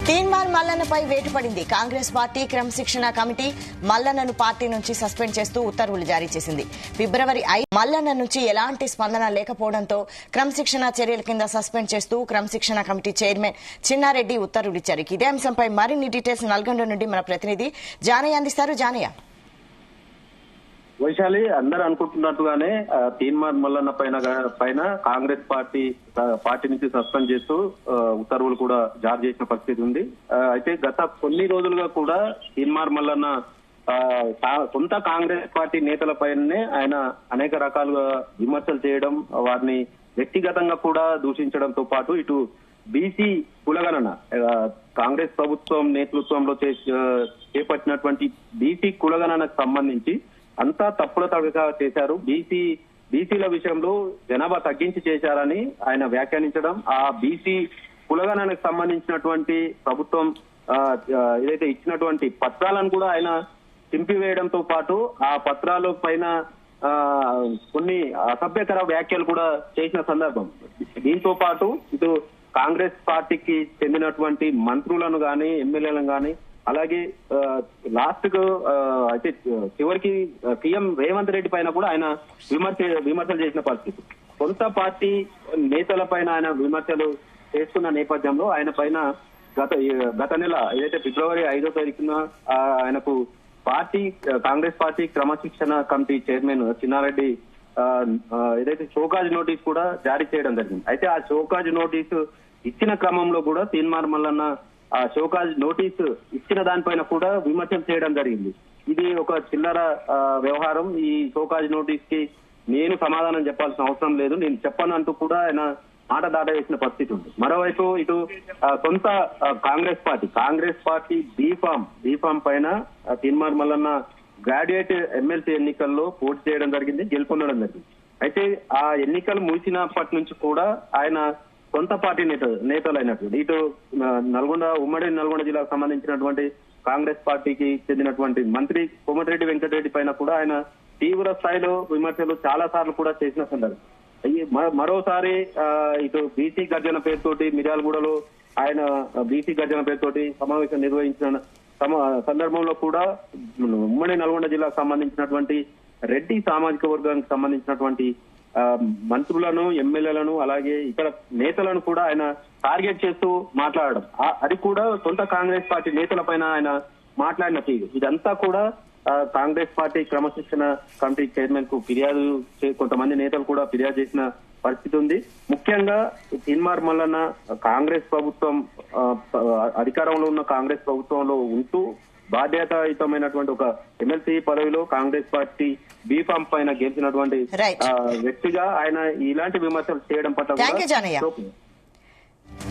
తీన్మార్ మల్లన్నపై వేటు పడింది. కాంగ్రెస్ పార్టీ క్రమశిక్షణ కమిటీ మల్లన్నను పార్టీ నుంచి సస్పెండ్ చేస్తూ ఉత్తర్వులు జారీ చేసింది. ఫిబ్రవరి 5 మల్లన్న నుంచి ఎలాంటి స్పందన లేకపోవడంతో క్రమశిక్షణ చర్యల కింద సస్పెండ్ చేస్తూ క్రమశిక్షణ కమిటీ చైర్మన్ చిన్నారెడ్డి ఉత్తర్వులు ఇచ్చారు. ఇదే అంశంపై మరిన్ని డీటెయిల్స్ నల్గొండ నుండి మన ప్రతినిధి జానయ్య అందిస్తారు. జానయ్య. వైశాలి, అందరూ అనుకుంటున్నట్టుగానే తీన్మార్ మల్లన్న పైన కాంగ్రెస్ పార్టీ నుంచి సస్పెండ్ చేస్తూ ఉత్తర్వులు కూడా జారీ చేసిన పరిస్థితి ఉంది. అయితే గత కొన్ని రోజులుగా కూడా తీన్మార్ మల్లన్న సొంత కాంగ్రెస్ పార్టీ నేతలపైనే ఆయన అనేక రకాలుగా విమర్శలు చేయడం, వారిని వ్యక్తిగతంగా కూడా దూషించడంతో పాటు ఇటు బీసీ కులగణన కాంగ్రెస్ ప్రభుత్వం నేతృత్వంలో చేపట్టినటువంటి బీసీ కులగణనకు సంబంధించి అంతా తప్పుల తడగా చేశారు. బీసీల విషయంలో జనాభా తగ్గించి చేశారని ఆయన వ్యాఖ్యానించడం, ఆ బీసీ కులగణనకు సంబంధించినటువంటి ప్రభుత్వం ఏదైతే ఇచ్చినటువంటి పత్రాలను కూడా ఆయన చింపివేయడంతో పాటు ఆ పత్రాల పైన కొన్ని అసభ్యకర వ్యాఖ్యలు కూడా చేసిన సందర్భం. దీంతో పాటు ఇటు కాంగ్రెస్ పార్టీకి చెందినటువంటి మంత్రులను గాని ఎమ్మెల్యేలను గాని అలాగే లాస్ట్ కు అయితే చివరికి సీఎం రేవంత్ రెడ్డి పైన కూడా ఆయన విమర్శలు చేసిన పరిస్థితి. సొంత పార్టీ నేతల పైన ఆయన విమర్శలు చేస్తున్న నేపథ్యంలో ఆయన పైన గత నెల ఏదైతే ఫిబ్రవరి 5వ తారీఖున ఆయనకు కాంగ్రెస్ పార్టీ క్రమశిక్షణ కమిటీ చైర్మన్ చిన్నారెడ్డి ఏదైతే షోకాజ్ నోటీస్ కూడా జారీ చేయడం జరిగింది. అయితే ఆ షోకాజ్ నోటీసు ఇచ్చిన క్రమంలో కూడా తీన్మార్ మల్లన్న ఆ షోకాజ్ నోటీసు ఇచ్చిన దానిపైన కూడా విమర్శలు చేయడం జరిగింది. ఇది ఒక చిల్లర వ్యవహారం. ఈ షోకాజ్ నోటీస్ కి నేను సమాధానం చెప్పాల్సిన అవసరం లేదు, నేను చెప్పను అంటూ కూడా ఆయన మాట దాటవేసిన పరిస్థితి ఉంది. మరోవైపు ఇటు సొంత కాంగ్రెస్ పార్టీ బీఫామ్ పైన తీన్మార్ మల్లన్న గ్రాడ్యుయేట్ ఎమ్మెల్సీ ఎన్నికల్లో పోటీ చేయడం జరిగింది, గెలుపొందడం జరిగింది. అయితే ఆ ఎన్నికలు ముగిసినప్పటి నుంచి కూడా ఆయన సొంత పార్టీ నేతలైనటువంటి ఇటు ఉమ్మడి నల్గొండ జిల్లాకు సంబంధించినటువంటి కాంగ్రెస్ పార్టీకి చెందినటువంటి మంత్రి కోమటిరెడ్డి వెంకటరెడ్డి పైన కూడా ఆయన తీవ్ర స్థాయిలో విమర్శలు చాలా సార్లు కూడా చేసిన సందర్భం. మరోసారి ఇటు బీసీ గర్జన పేరుతోటి మిర్యాలగూడలో ఆయన బీసీ గర్జన పేరుతోటి సమావేశం నిర్వహించిన సందర్భంలో కూడా ఉమ్మడి నల్గొండ జిల్లాకు సంబంధించినటువంటి రెడ్డి సామాజిక వర్గానికి సంబంధించినటువంటి మంత్రులను ఎమ్మెల్యేలను అలాగే ఇతర నేతలను కూడా ఆయన టార్గెట్ చేస్తూ మాట్లాడడం, అది కూడా సొంత కాంగ్రెస్ పార్టీ నేతల పైన ఆయన మాట్లాడిన తీరు, ఇదంతా కూడా కాంగ్రెస్ పార్టీ క్రమశిక్షణ కమిటీ చైర్మన్ కు కొంతమంది నేతలు కూడా ఫిర్యాదు చేసిన పరిస్థితి ఉంది. ముఖ్యంగా తీన్మార్ మల్లన్న కాంగ్రెస్ ప్రభుత్వం అధికారంలో ఉన్న కాంగ్రెస్ ప్రభుత్వంలో ఉంటూ బాధ్యతాయుతమైనటువంటి ఒక ఎమ్మెల్సీ పదవిలో కాంగ్రెస్ పార్టీ బీఫామ్ పైన గెలిచినటువంటి వ్యక్తిగా ఆయన ఇలాంటి విమర్శలు చేయడం పట్ల